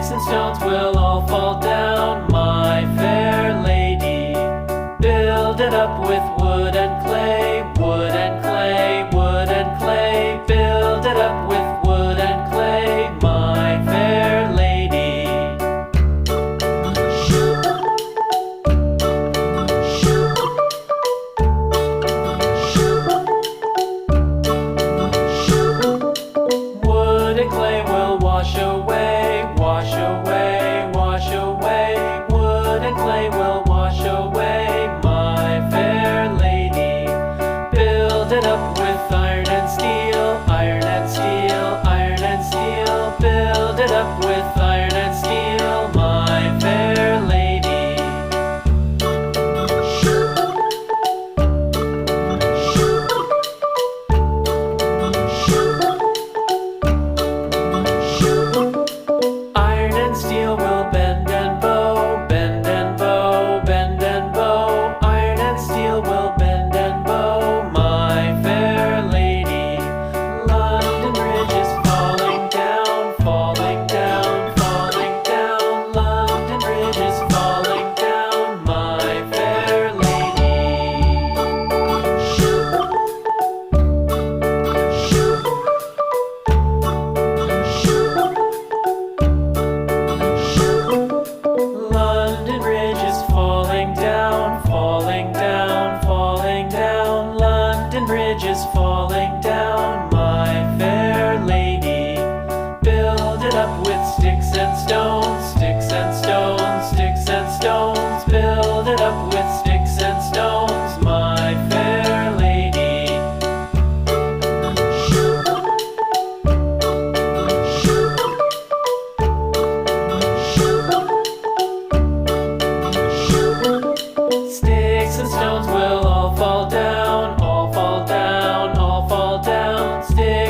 Sticks and stones will all fall down, my fair lady. Build it up with wood and clay, wood and clay, wood and clay. Build it up with wood and clay, my fair lady. Wood and clay will wash away, wash away, wash away. Wood and clay will wash away, my fair lady. Build it up with iron and steel, iron and steel, iron and steel. Build it up with iron and steel, my fair lady. Iron and steel will bend and bow, bend and bow, bend and bow. Iron and steel will bend and bow, my fair lady. London Bridge is falling down, falling down, falling down. London Bridge is falling down, my fair lady. London Bridge is falling down, falling down, falling down. London Bridge is falling down, my fair lady. Build it up with sticks and stones, sticks and stones, sticks and stones. Build it up with sticks and stones, my fair lady. Sticks and stones